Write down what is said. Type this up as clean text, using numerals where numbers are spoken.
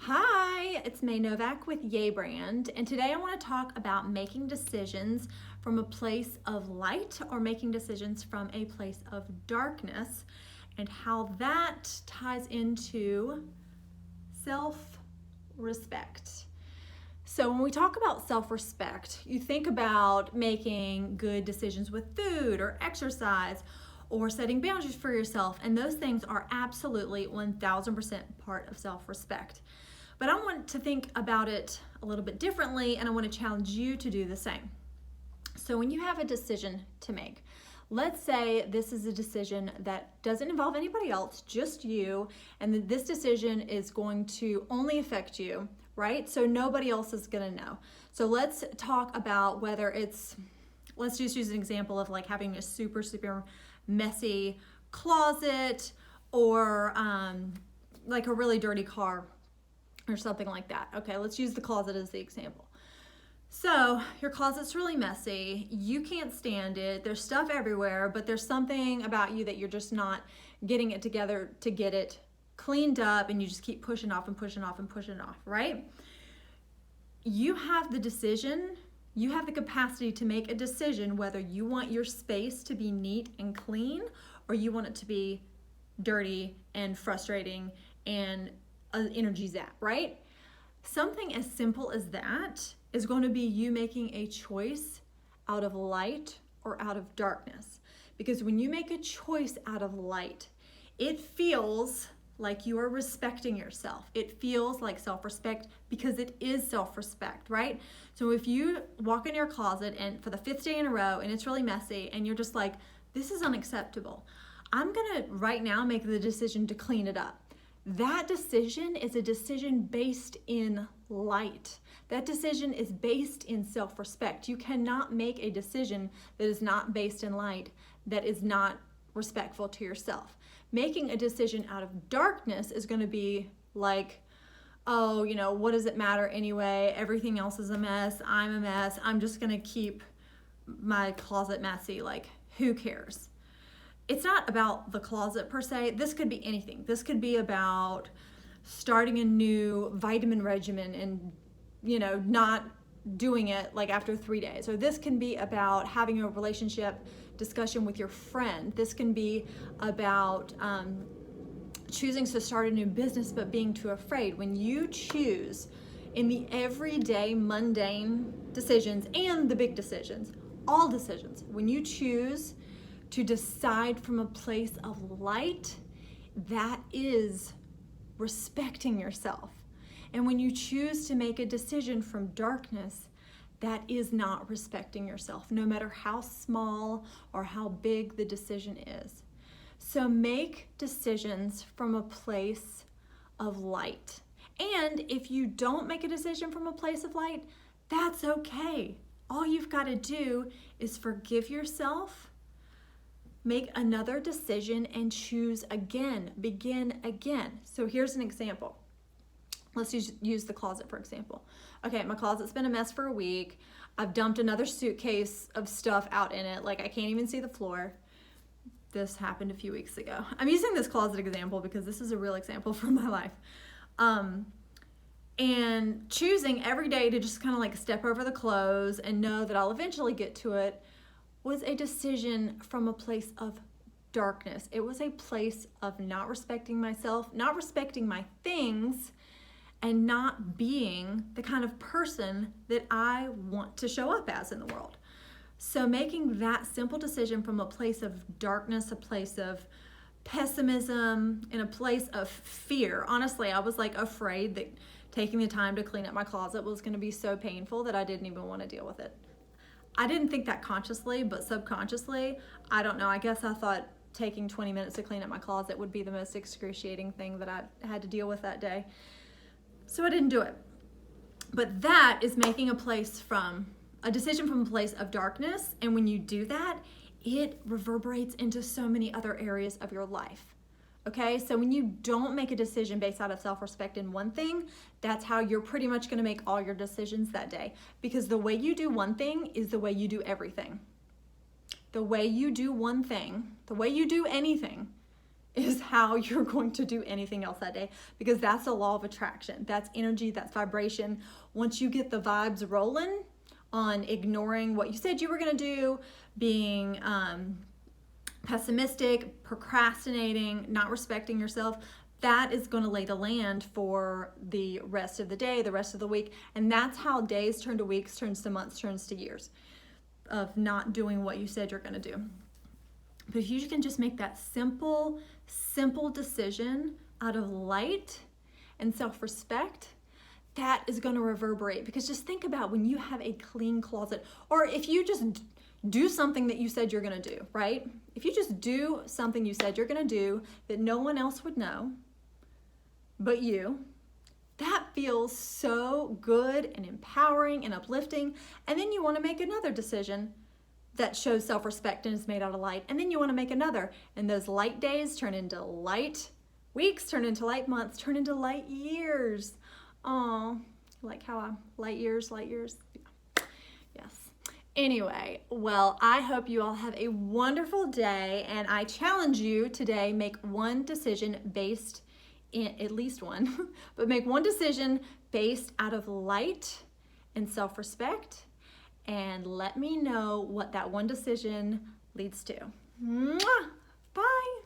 Hi, it's May Novak with Yay Brand, and today I want to talk about making decisions from a place of light or making decisions from a place of darkness and how that ties into self-respect. So when we talk about self-respect, you think about making good decisions with food or exercise or setting boundaries for yourself, and those things are absolutely 1000% part of self-respect. But I want to think about it a little bit differently, and I want to challenge you to do the same. So when you have a decision to make, let's say this is a decision that doesn't involve anybody else, just you, and that this decision is going to only affect you, right? So nobody else is going to know. So let's talk about whether let's just use an example of like having a super messy closet or like a really dirty car or something like that. Okay, let's use the closet as the example. So your closet's really messy. You can't stand it. There's stuff everywhere, but there's something about you that you're just not getting it together to get it cleaned up, and you just keep pushing off and pushing off and pushing off, right? You have the decision, you have the capacity to make a decision whether you want your space to be neat and clean or you want it to be dirty and frustrating and energy zap, right? Something as simple as that is going to be you making a choice out of light or out of darkness. Because when you make a choice out of light, it feels like you are respecting yourself. It feels like self-respect because it is self-respect, right? So if you walk in your closet and for the 5th day in a row and it's really messy and you're just like, this is unacceptable, I'm gonna right now make the decision to clean it up. That decision is a decision based in light. That decision is based in self-respect. You cannot make a decision that is not based in light, that is not respectful to yourself. Making a decision out of darkness is going to be like, oh, what does it matter anyway? Everything else is a mess. I'm a mess. I'm just going to keep my closet messy. Like, who cares? It's not about the closet per se. This could be anything. This could be about starting a new vitamin regimen and, not doing it like after 3 days. Or this can be about having a relationship discussion with your friend. This can be about choosing to start a new business but being too afraid. When you choose in the everyday mundane decisions and the big decisions, all decisions, when you choose to decide from a place of light, that is respecting yourself. And when you choose to make a decision from darkness, that is not respecting yourself, no matter how small or how big the decision is. So make decisions from a place of light. And if you don't make a decision from a place of light, that's okay. All you've got to do is forgive yourself, make another decision, and choose again, begin again. So here's an example. Let's use the closet, for example. Okay, my closet's been a mess for a week. I've dumped another suitcase of stuff out in it. Like, I can't even see the floor. This happened a few weeks ago. I'm using this closet example because this is a real example from my life. And choosing every day to just kind of like step over the clothes and know that I'll eventually get to it was a decision from a place of darkness. It was a place of not respecting myself, not respecting my things, and not being the kind of person that I want to show up as in the world. So making that simple decision from a place of darkness, a place of pessimism, and a place of fear. Honestly, I was like afraid that taking the time to clean up my closet was going to be so painful that I didn't even want to deal with it. I didn't think that consciously, but subconsciously, I don't know, I guess I thought taking 20 minutes to clean up my closet would be the most excruciating thing that I had to deal with that day. So I didn't do it. But that is making a decision from a place of darkness. And when you do that, it reverberates into so many other areas of your life. Okay, so when you don't make a decision based out of self-respect in one thing, that's how you're pretty much going to make all your decisions that day. Because the way you do one thing is the way you do everything. The way you do one thing, the way you do anything, is how you're going to do anything else that day, because that's the law of attraction. That's energy, that's vibration. Once you get the vibes rolling on ignoring what you said you were going to do, being pessimistic, procrastinating, not respecting yourself, that is going to lay the land for the rest of the day, the rest of the week. And that's how days turn to weeks, turns to months, turns to years of not doing what you said you're going to do. But if you can just make that simple decision out of light and self-respect, that is going to reverberate. Because just think about when you have a clean closet, or if you just do something that you said you're going to do, right? If you just do something you said you're going to do that no one else would know but you, that feels so good and empowering and uplifting. And then you want to make another decision that shows self-respect and is made out of light. And then you want to make another. And those light days turn into light weeks, turn into light months, turn into light years. Oh, like how light years. Yeah. Yes. Anyway, well, I hope you all have a wonderful day. And I challenge you today, make one decision based in, at least one, but make one decision based out of light and self-respect. And let me know what that one decision leads to. Mwah! Bye.